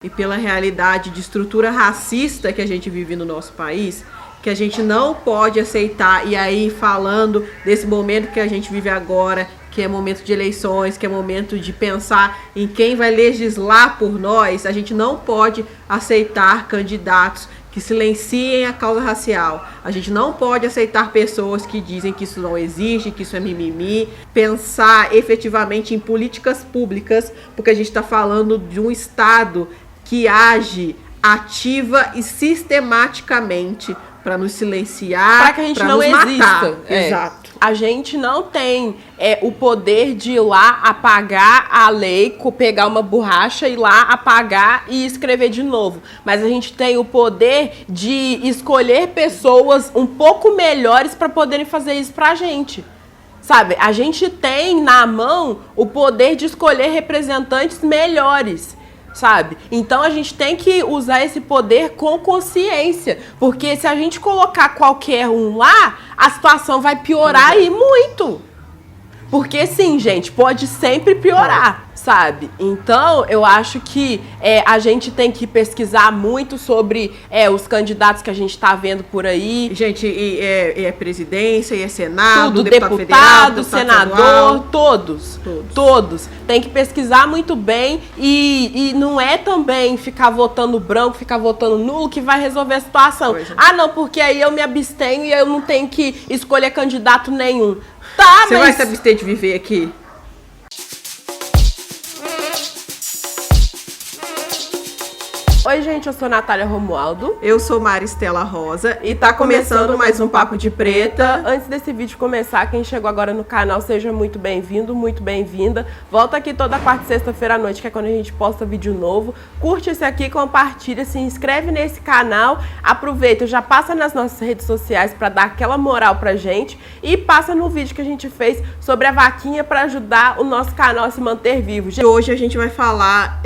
e pela realidade de estrutura racista que a gente vive no nosso país, que a gente não pode aceitar. E aí, falando desse momento que a gente vive agora, que é momento de eleições, que é momento de pensar em quem vai legislar por nós, a gente não pode aceitar candidatos que silenciem a causa racial. A gente não pode aceitar pessoas que dizem que isso não existe, que isso é mimimi. Pensar efetivamente em políticas públicas, porque a gente está falando de um Estado que age ativa e sistematicamente para nos silenciar, para que a gente não exista. Exato. A gente não tem o poder de ir lá apagar a lei, pegar uma borracha, ir lá apagar e escrever de novo. Mas a gente tem o poder de escolher pessoas um pouco melhores para poderem fazer isso pra gente. Sabe? A gente tem na mão o poder de escolher representantes melhores. Sabe? Então a gente tem que usar esse poder com consciência, porque se a gente colocar qualquer um lá, a situação vai piorar e muito. Porque sim, gente, pode sempre piorar, sabe? Então, eu acho que a gente tem que pesquisar muito sobre os candidatos que a gente tá vendo por aí. Gente, é presidência, é senado, tudo, deputado federal, senador, todos. Tem que pesquisar muito bem e não é também ficar votando branco, ficar votando nulo que vai resolver a situação. Ah, não, porque aí eu me abstenho e eu não tenho que escolher candidato nenhum. Tá, você vai se abster de viver aqui? Oi, gente, eu sou Natália Romualdo. Eu sou Maristela Rosa e tá começando mais um Papo de Preta. Antes desse vídeo começar, quem chegou agora no canal, seja muito bem-vindo, muito bem-vinda. Volta aqui toda quarta e sexta-feira à noite, que é quando a gente posta vídeo novo. Curte esse aqui, compartilha, se inscreve nesse canal. Aproveita, já passa nas nossas redes sociais pra dar aquela moral pra gente. E passa no vídeo que a gente fez sobre a vaquinha pra ajudar o nosso canal a se manter vivo. E hoje a gente vai falar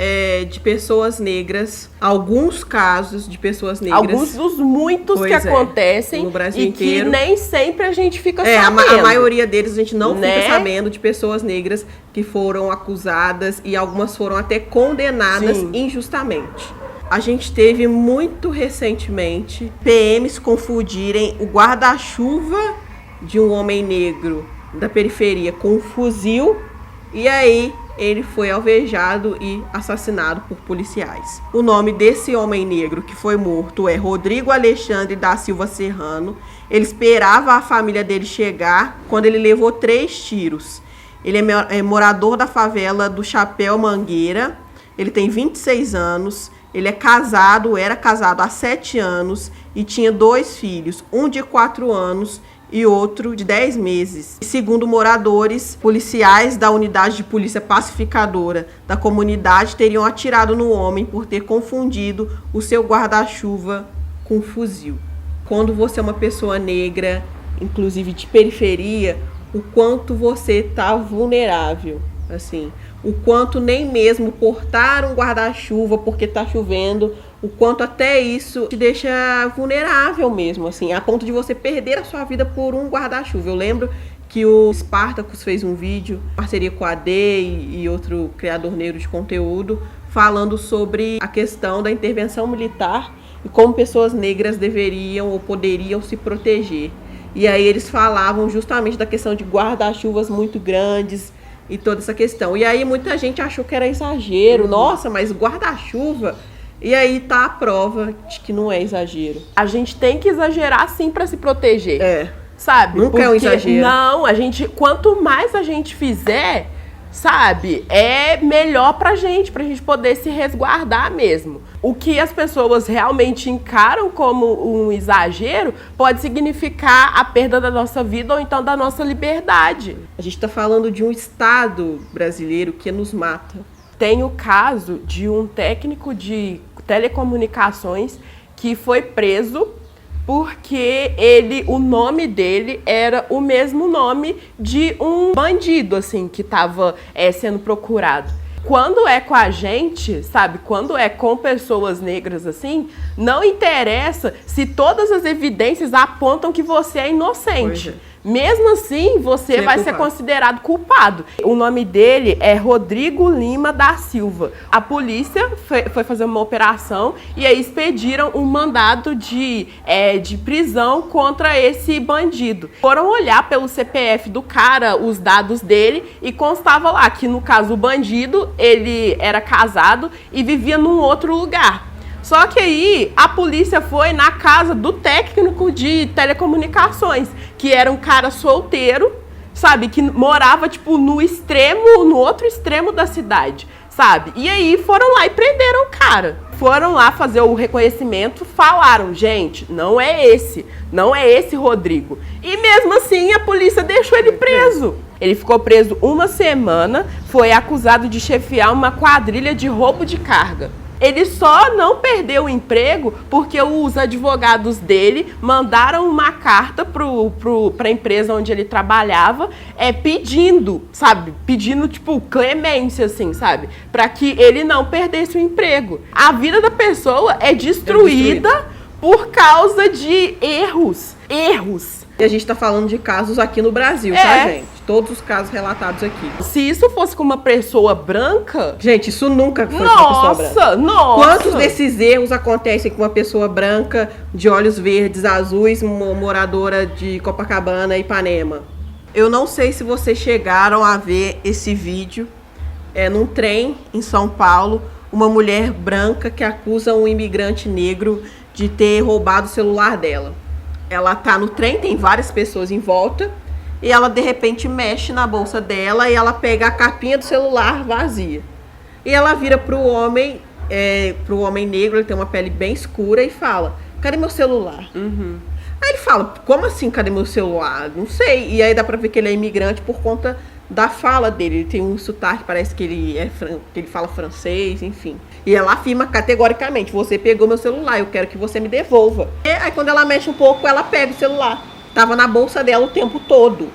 de pessoas negras, alguns casos de pessoas negras. Alguns dos muitos que acontecem no Brasil e inteiro. Que nem sempre a gente fica sabendo. A maioria deles a gente não fica sabendo, de pessoas negras que foram acusadas e algumas foram até condenadas injustamente. A gente teve muito recentemente PMs confundirem o guarda-chuva de um homem negro da periferia com um fuzil, e aí ele foi alvejado e assassinado por policiais. O nome desse homem negro que foi morto é Rodrigo Alexandre da Silva Serrano. Ele esperava a família dele chegar quando ele levou 3 tiros. Ele é morador da favela do Chapéu Mangueira. Ele tem 26 anos. Ele é casado, era casado há 7 anos e tinha 2 filhos, um de 4 anos e outro de 10 meses. Segundo moradores, policiais da unidade de polícia pacificadora da comunidade teriam atirado no homem por ter confundido o seu guarda-chuva com um fuzil. Quando você é uma pessoa negra, inclusive de periferia, o quanto você está vulnerável, assim, o quanto nem mesmo portar um guarda-chuva porque está chovendo, o quanto até isso te deixa vulnerável mesmo, assim, a ponto de você perder a sua vida por um guarda-chuva. Eu lembro que o Spartacus fez um vídeo, parceria com a AD e outro criador negro de conteúdo, falando sobre a questão da intervenção militar e como pessoas negras deveriam ou poderiam se proteger. E aí eles falavam justamente da questão de guarda-chuvas muito grandes e toda essa questão. E aí muita gente achou que era exagero. Nossa, mas guarda-chuva... E aí tá a prova de que não é exagero. A gente tem que exagerar sim pra se proteger. Sabe? Nunca é um exagero. Não, quanto mais a gente fizer, sabe, é melhor pra gente poder se resguardar mesmo. O que as pessoas realmente encaram como um exagero pode significar a perda da nossa vida ou então da nossa liberdade. A gente tá falando de um Estado brasileiro que nos mata. Tem o caso de um técnico de telecomunicações que foi preso porque o nome dele era o mesmo nome de um bandido, assim, que estava sendo procurado. Quando é com a gente, sabe, quando é com pessoas negras assim, não interessa se todas as evidências apontam que você é inocente. Mesmo assim, você vai ser considerado culpado. O nome dele é Rodrigo Lima da Silva. A polícia foi fazer uma operação e aí expediram um mandado de prisão contra esse bandido. Foram olhar pelo CPF do cara, os dados dele, e constava lá que, no caso, o bandido, ele era casado e vivia num outro lugar. Só que aí a polícia foi na casa do técnico de telecomunicações, que era um cara solteiro, sabe? Que morava, tipo, no outro extremo da cidade, sabe? E aí foram lá e prenderam o cara. Foram lá fazer o reconhecimento, falaram, gente, não é esse Rodrigo. E mesmo assim a polícia deixou ele preso. Ele ficou preso 1 semana, foi acusado de chefiar uma quadrilha de roubo de carga. Ele só não perdeu o emprego porque os advogados dele mandaram uma carta para a empresa onde ele trabalhava, pedindo, tipo, clemência, assim, sabe? Para que ele não perdesse o emprego. A vida da pessoa é destruída por causa de erros. E a gente tá falando de casos aqui no Brasil, tá, gente? Todos os casos relatados aqui. Se isso fosse com uma pessoa branca... Gente, isso nunca foi com uma pessoa branca. Nossa! Quantos desses erros acontecem com uma pessoa branca, de olhos verdes, azuis, uma moradora de Copacabana, Ipanema? Eu não sei se vocês chegaram a ver esse vídeo. Num trem em São Paulo, uma mulher branca que acusa um imigrante negro de ter roubado o celular dela. Ela tá no trem, tem várias pessoas em volta, e ela de repente mexe na bolsa dela e ela pega a capinha do celular vazia. E ela vira pro homem negro, ele tem uma pele bem escura, e fala, cadê meu celular? Aí ele fala, como assim, cadê meu celular? Não sei. E aí dá pra ver que ele é imigrante por conta da fala dele. Ele tem um sotaque, parece que ele fala francês, enfim. E ela afirma categoricamente, você pegou meu celular, eu quero que você me devolva. E aí quando ela mexe um pouco, ela pega o celular. Tava na bolsa dela o tempo todo.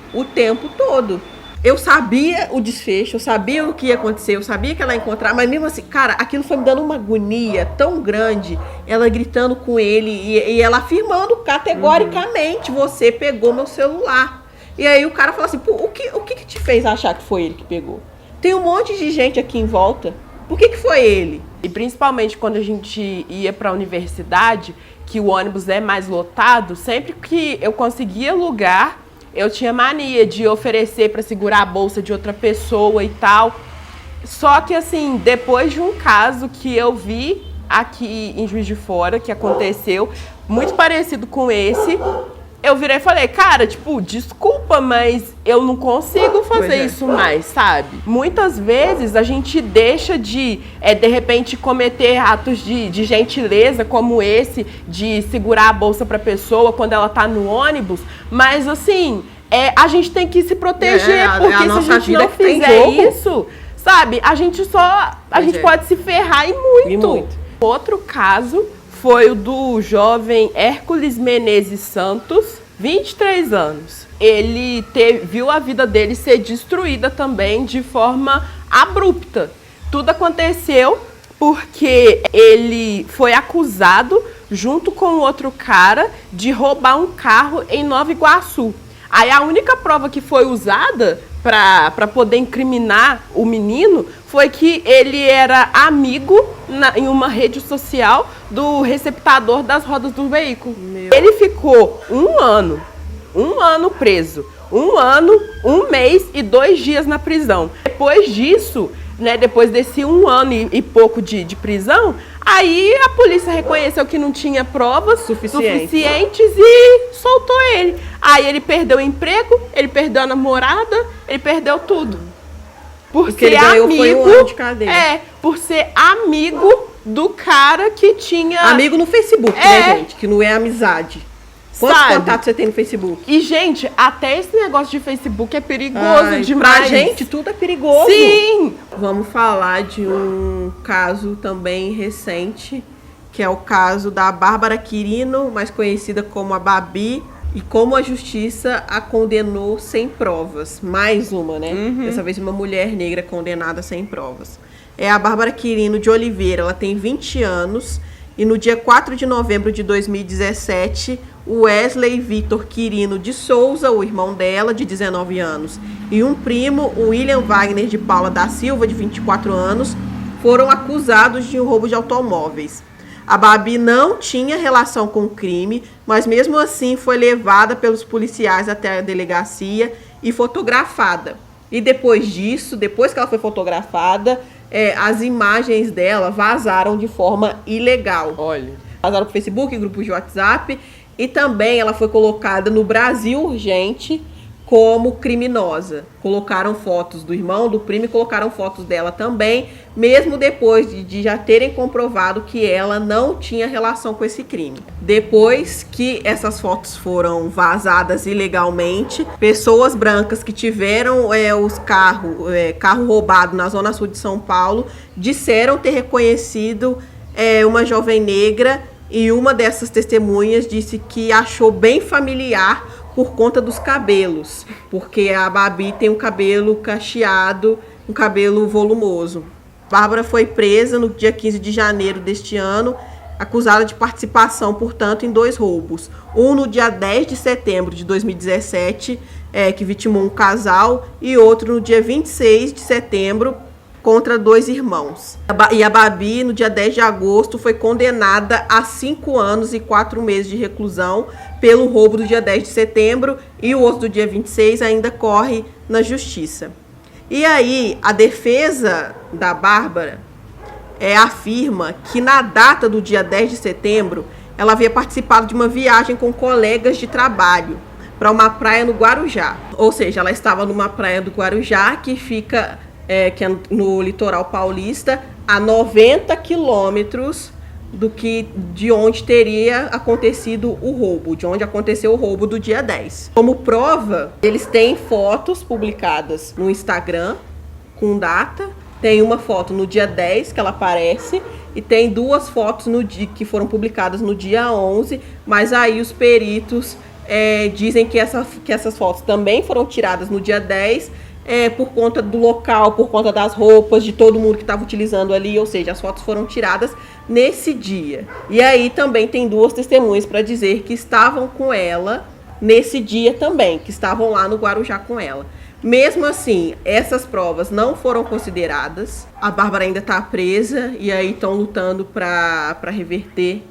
Eu sabia o desfecho, eu sabia o que ia acontecer, eu sabia que ela ia encontrar, mas mesmo assim, cara, aquilo foi me dando uma agonia tão grande, ela gritando com ele e ela afirmando categoricamente, você pegou meu celular. E aí o cara fala assim, pô, o que te fez achar que foi ele que pegou? Tem um monte de gente aqui em volta, por que foi ele? E principalmente quando a gente ia para a universidade, que o ônibus é mais lotado, sempre que eu conseguia lugar, eu tinha mania de oferecer para segurar a bolsa de outra pessoa e tal. Só que assim, depois de um caso que eu vi aqui em Juiz de Fora, que aconteceu, muito parecido com esse, eu virei e falei, cara, tipo, desculpa, mas eu não consigo fazer isso mais, sabe? Muitas vezes a gente deixa de repente, cometer atos de gentileza como esse, de segurar a bolsa pra pessoa quando ela tá no ônibus, mas assim, a gente tem que se proteger, porque se a gente não fizer isso, sabe, a gente pode se ferrar e muito. Outro caso foi o do jovem Hércules Menezes Santos, 23 anos. Ele viu a vida dele ser destruída também de forma abrupta. Tudo aconteceu porque ele foi acusado, junto com outro cara, de roubar um carro em Nova Iguaçu. Aí a única prova que foi usada para poder incriminar o menino foi que ele era amigo em uma rede social do receptador das rodas do veículo. Ele ficou um ano preso, 1 ano, 1 mês e 2 dias na prisão. Depois disso, né, depois desse 1 ano e pouco de prisão, aí a polícia reconheceu que não tinha provas suficientes e soltou ele. Aí ele perdeu o emprego, ele perdeu a namorada, ele perdeu tudo. Porque ele ganhou foi 1 ano de cadeia. Por ser amigo do cara que tinha... Amigo no Facebook, né, gente? Que não é amizade. Quantos contatos você tem no Facebook? E, gente, até esse negócio de Facebook é perigoso demais. Pra gente, tudo é perigoso. Sim! Vamos falar de um caso também recente, que é o caso da Bárbara Quirino, mais conhecida como a Babi, e como a justiça a condenou sem provas. Mais uma, né? Dessa vez uma mulher negra condenada sem provas. É a Bárbara Quirino de Oliveira, ela tem 20 anos, e no dia 4 de novembro de 2017, o Wesley Victor Quirino de Souza, o irmão dela, de 19 anos, e um primo, o William Wagner de Paula da Silva, de 24 anos, foram acusados de roubo de automóveis. A Babi não tinha relação com o crime, mas mesmo assim foi levada pelos policiais até a delegacia e fotografada. E depois disso, depois que ela foi fotografada, as imagens dela vazaram de forma ilegal. Olha. Vazaram para o Facebook, grupos de WhatsApp, e também ela foi colocada no Brasil Urgente como criminosa. Colocaram fotos do irmão, do primo, e colocaram fotos dela também, mesmo depois de já terem comprovado que ela não tinha relação com esse crime. Depois que essas fotos foram vazadas ilegalmente, pessoas brancas que tiveram carro roubado na Zona Sul de São Paulo disseram ter reconhecido uma jovem negra, e uma dessas testemunhas disse que achou bem familiar por conta dos cabelos, porque a Babi tem um cabelo cacheado, um cabelo volumoso. Bárbara foi presa no dia 15 de janeiro deste ano, acusada de participação, portanto, em 2 roubos. Um no dia 10 de setembro de 2017, que vitimou um casal, e outro no dia 26 de setembro, contra 2 irmãos. E a Babi, no dia 10 de agosto, foi condenada a 5 anos e 4 meses de reclusão pelo roubo do dia 10 de setembro, e o outro do dia 26 ainda corre na justiça. E aí, a defesa da Bárbara afirma que na data do dia 10 de setembro, ela havia participado de uma viagem com colegas de trabalho para uma praia no Guarujá. Ou seja, ela estava numa praia do Guarujá que fica que é no litoral paulista, a 90 quilômetros de onde teria acontecido o roubo, de onde aconteceu o roubo do dia 10. Como prova, eles têm fotos publicadas no Instagram com data. Tem uma foto no dia 10 que ela aparece, e tem 2 fotos que foram publicadas no dia 11, mas aí os peritos dizem que essas fotos também foram tiradas no dia 10, por conta do local, por conta das roupas, de todo mundo que estava utilizando ali, ou seja, as fotos foram tiradas nesse dia. E aí também tem 2 testemunhas para dizer que estavam com ela nesse dia também, que estavam lá no Guarujá com ela. Mesmo assim, essas provas não foram consideradas. A Bárbara ainda está presa, e aí estão lutando para reverter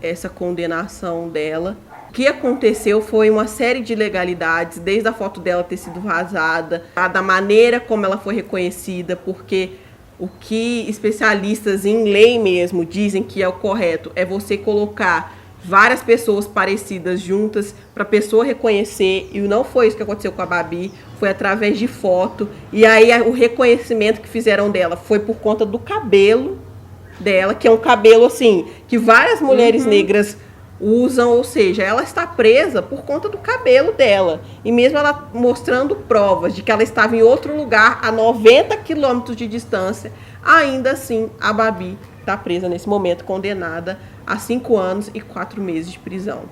essa condenação dela. O que aconteceu foi uma série de ilegalidades, desde a foto dela ter sido vazada, da maneira como ela foi reconhecida, porque o que especialistas em lei mesmo dizem que é o correto é você colocar várias pessoas parecidas juntas para a pessoa reconhecer, e não foi isso que aconteceu com a Babi, foi através de foto. E aí o reconhecimento que fizeram dela foi por conta do cabelo dela, que é um cabelo assim, que várias mulheres negras usam, ou seja, ela está presa por conta do cabelo dela. E mesmo ela mostrando provas de que ela estava em outro lugar a 90 quilômetros de distância, ainda assim a Babi está presa nesse momento, condenada a 5 anos e 4 meses de prisão.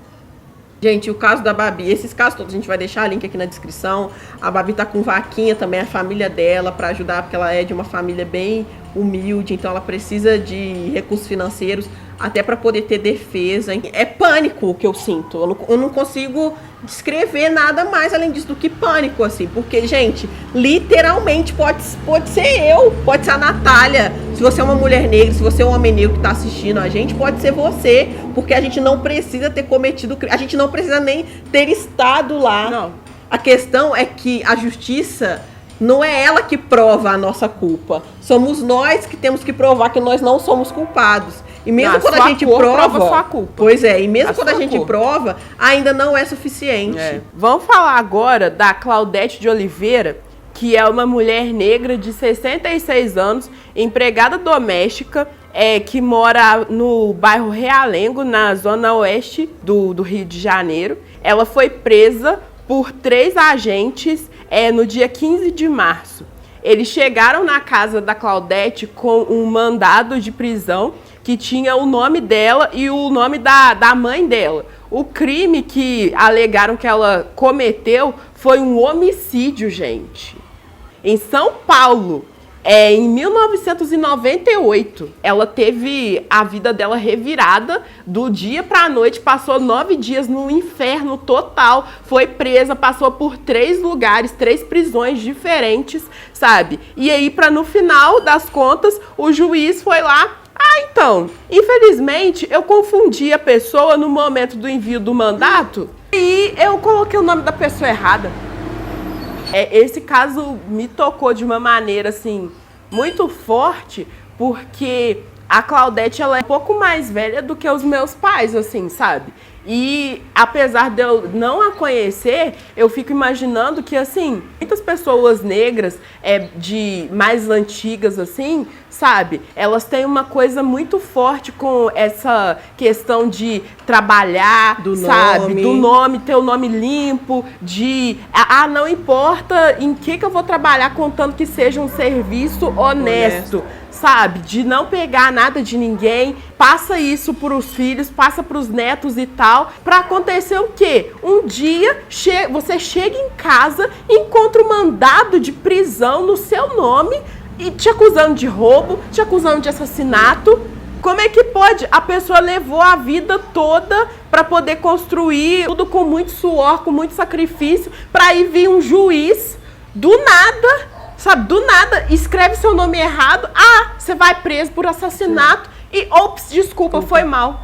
Gente, o caso da Babi, esses casos todos, a gente vai deixar o link aqui na descrição. A Babi tá com vaquinha também, a família dela, para ajudar, porque ela é de uma família bem humilde, então ela precisa de recursos financeiros até para poder ter defesa. É pânico o que eu sinto. Eu não consigo descrever nada mais além disso do que pânico, assim. Porque, gente, literalmente pode ser eu, pode ser a Natália. Se você é uma mulher negra, se você é um homem negro que está assistindo a gente, pode ser você. Porque a gente não precisa ter cometido crime. A gente não precisa nem ter estado lá. Não. A questão é que a justiça não é ela que prova a nossa culpa. Somos nós que temos que provar que nós não somos culpados. E mesmo quando a gente prova sua culpa. Pois é, e mesmo quando a gente prova, ainda não é suficiente. Vamos falar agora da Claudete de Oliveira, que é uma mulher negra de 66 anos, empregada doméstica, que mora no bairro Realengo, na zona oeste do Rio de Janeiro. Ela foi presa por 3 agentes no dia 15 de março. Eles chegaram na casa da Claudete com um mandado de prisão que tinha o nome dela e o nome da mãe dela. O crime que alegaram que ela cometeu foi um homicídio, gente. Em São Paulo, Em 1998, ela teve a vida dela revirada do dia pra noite, passou 9 dias no inferno total, foi presa, passou por 3 lugares, 3 prisões diferentes, sabe? E aí, no final das contas, o juiz foi lá. Então, infelizmente, eu confundi a pessoa no momento do envio do mandato e eu coloquei o nome da pessoa errada. Esse caso me tocou de uma maneira, assim, muito forte, porque a Claudete, ela é um pouco mais velha do que os meus pais, assim, sabe? E apesar de eu não a conhecer, eu fico imaginando que, assim, muitas pessoas negras, de mais antigas, assim, sabe? Elas têm uma coisa muito forte com essa questão de trabalhar, sabe? Do nome, ter o nome limpo, não importa em que eu vou trabalhar, contanto que seja um serviço honesto. Sabe, de não pegar nada de ninguém, passa isso para os filhos, passa para os netos e tal, para acontecer o quê? Um dia você chega em casa, encontra um mandado de prisão no seu nome e te acusando de roubo, te acusando de assassinato. Como é que pode? A pessoa levou a vida toda para poder construir tudo com muito suor, com muito sacrifício, para aí vir um juiz do nada. Sabe, do nada, escreve seu nome errado, você vai preso por assassinato e, ops, desculpa, foi mal.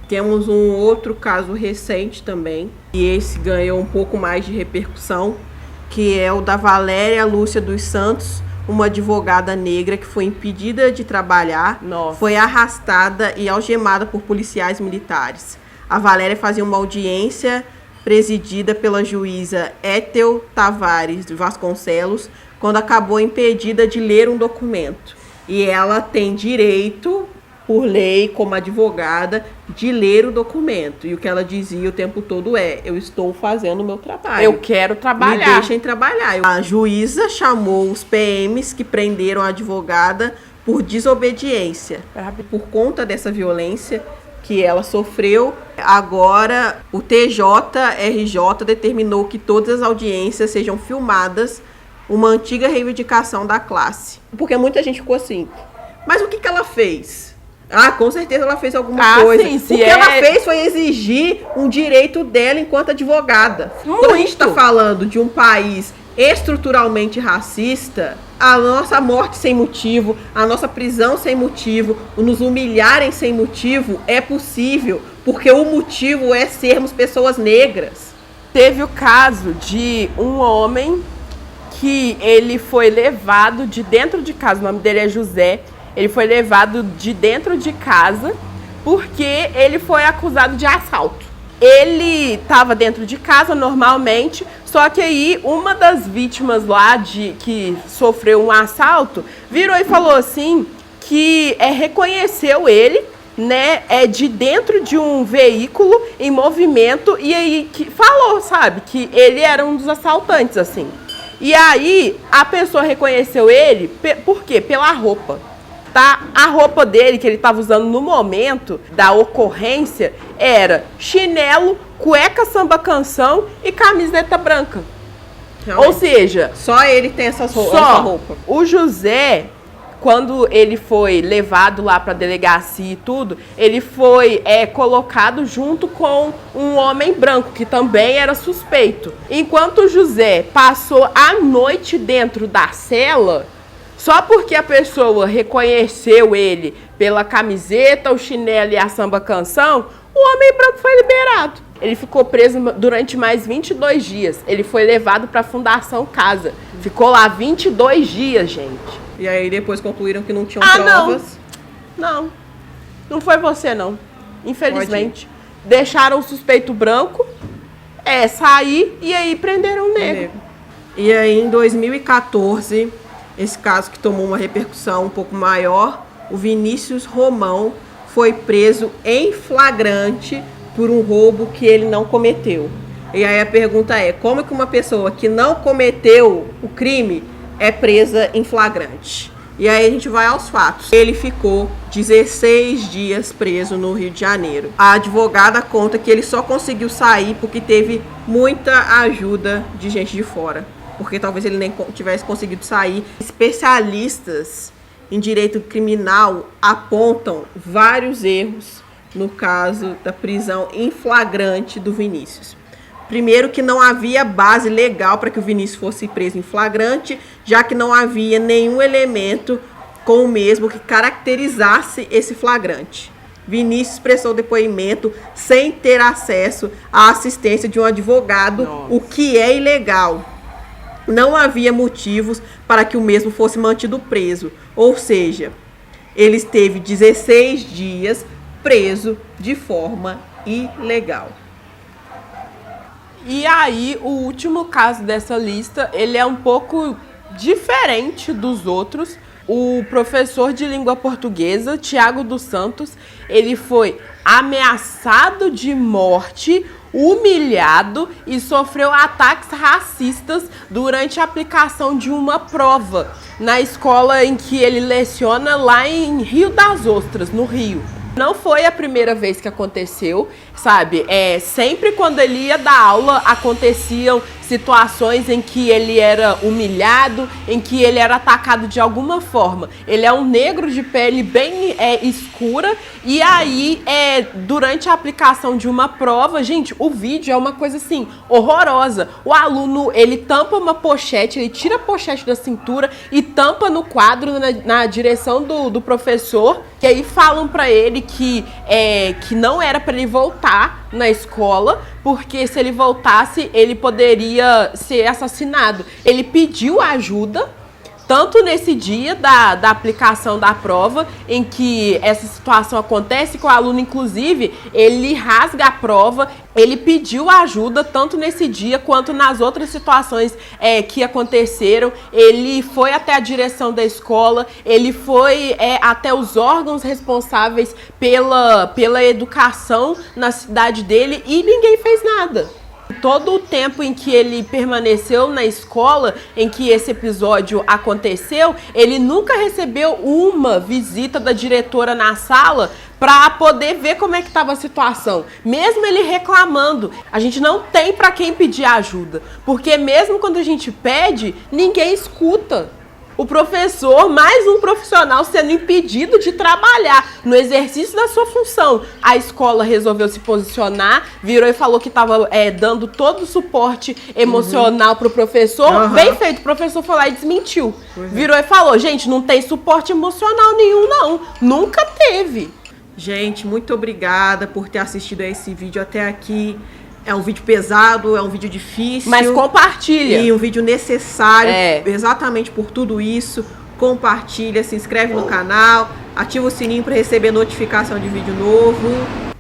Temos um outro caso recente também, e esse ganhou um pouco mais de repercussão, que é o da Valéria Lúcia dos Santos, uma advogada negra que foi impedida de trabalhar, foi arrastada e algemada por policiais militares. A Valéria fazia uma audiência presidida pela juíza Ethel Tavares de Vasconcelos, quando acabou impedida de ler um documento. E ela tem direito, por lei, como advogada, de ler o documento. E o que ela dizia o tempo todo eu estou fazendo o meu trabalho. Eu quero trabalhar. Me deixem trabalhar. A juíza chamou os PMs que prenderam a advogada por desobediência. Por conta dessa violência que ela sofreu, agora o TJRJ determinou que todas as audiências sejam filmadas, uma antiga reivindicação da classe. Porque muita gente ficou assim, mas o que ela fez? Com certeza ela fez alguma coisa. Sim, o que ela fez foi exigir um direito dela enquanto advogada. Quando a gente está falando de um país estruturalmente racista, a nossa morte sem motivo, a nossa prisão sem motivo, nos humilharem sem motivo é possível, porque o motivo é sermos pessoas negras. Teve o caso de um homem que ele foi levado de dentro de casa, o nome dele é José, ele foi levado de dentro de casa porque ele foi acusado de assalto. Ele estava dentro de casa normalmente, só que aí uma das vítimas lá que sofreu um assalto virou e falou assim que reconheceu ele, né, de dentro de um veículo em movimento, e aí que falou, sabe, que ele era um dos assaltantes, assim. E aí a pessoa reconheceu ele, por quê? Pela roupa. A roupa dele, que ele estava usando no momento da ocorrência, era chinelo, cueca samba canção e camiseta branca. Realmente. Ou seja, só ele tem essa roupa. O José, quando ele foi levado lá para a delegacia e tudo, ele foi colocado junto com um homem branco, que também era suspeito. Enquanto o José passou a noite dentro da cela, só porque a pessoa reconheceu ele pela camiseta, o chinelo e a samba canção, o homem branco foi liberado. Ele ficou preso durante mais 22 dias. Ele foi levado para a Fundação Casa. Ficou lá 22 dias, gente. E aí depois concluíram que não tinham provas? Não foi você, não. Infelizmente. Deixaram o suspeito branco sair e aí prenderam o negro. E aí em 2014... esse caso que tomou uma repercussão um pouco maior, o Vinícius Romão foi preso em flagrante por um roubo que ele não cometeu. E aí a pergunta é, como que uma pessoa que não cometeu o crime é presa em flagrante? E aí a gente vai aos fatos. Ele ficou 16 dias preso no Rio de Janeiro. A advogada conta que ele só conseguiu sair porque teve muita ajuda de gente de fora. porque talvez ele nem tivesse conseguido sair. Especialistas em direito criminal apontam vários erros no caso da prisão em flagrante do Vinícius. Primeiro, que não havia base legal para que o Vinícius fosse preso em flagrante, já que não havia nenhum elemento com o mesmo que caracterizasse esse flagrante. Vinícius prestou depoimento sem ter acesso à assistência de um advogado, o que é ilegal. Não havia motivos para que o mesmo fosse mantido preso, ou seja, ele esteve 16 dias preso de forma ilegal. E aí, o último caso dessa lista, ele é um pouco diferente dos outros. O professor de língua portuguesa, Tiago dos Santos, ele foi ameaçado de morte, humilhado e sofreu ataques racistas durante a aplicação de uma prova na escola em que ele leciona lá em Rio das Ostras, no Rio. Não foi a primeira vez que aconteceu, sabe? Sempre quando ele ia dar aula, aconteciam situações em que ele era humilhado, em que ele era atacado de alguma forma. Ele é um negro de pele bem escura e aí, durante a aplicação de uma prova, gente, o vídeo é uma coisa assim, horrorosa. O aluno, ele tampa uma pochete, ele tira a pochete da cintura e tampa no quadro na direção do professor, que aí falam pra ele que não era pra ele voltar na escola, porque se ele voltasse, ele poderia ser assassinado. Ele pediu ajuda, tanto nesse dia da aplicação da prova, em que essa situação acontece, que o aluno, inclusive, ele rasga a prova, ele pediu ajuda, tanto nesse dia quanto nas outras situações que aconteceram. Ele foi até a direção da escola, ele foi até os órgãos responsáveis pela educação na cidade dele e ninguém fez nada. Todo o tempo em que ele permaneceu na escola, em que esse episódio aconteceu, ele nunca recebeu uma visita da diretora na sala para poder ver como é que estava a situação. Mesmo ele reclamando, a gente não tem para quem pedir ajuda, porque mesmo quando a gente pede, ninguém escuta. O professor, mais um profissional sendo impedido de trabalhar no exercício da sua função. A escola resolveu se posicionar, virou e falou que estava dando todo o suporte emocional para o professor. Bem feito, o professor foi lá e desmentiu. Virou e falou, gente, não tem suporte emocional nenhum não, nunca teve. Gente, muito obrigada por ter assistido a esse vídeo até aqui. É um vídeo pesado, é um vídeo difícil. Mas compartilha. E um vídeo necessário, exatamente por tudo isso. Compartilha, se inscreve no canal, ativa o sininho para receber notificação de vídeo novo.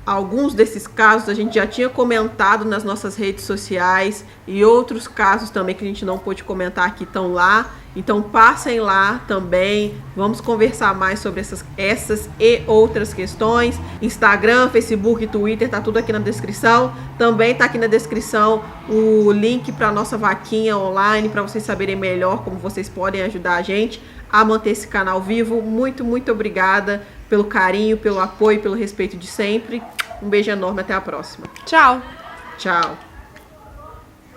Alguns desses casos a gente já tinha comentado nas nossas redes sociais e outros casos também que a gente não pôde comentar aqui estão lá. Então passem lá também, vamos conversar mais sobre essas e outras questões. Instagram, Facebook, Twitter, tá tudo aqui na descrição. Também tá aqui na descrição o link para nossa vaquinha online, para vocês saberem melhor como vocês podem ajudar a gente a manter esse canal vivo. Muito, muito obrigada pelo carinho, pelo apoio, pelo respeito de sempre. Um beijo enorme, até a próxima. Tchau. Tchau.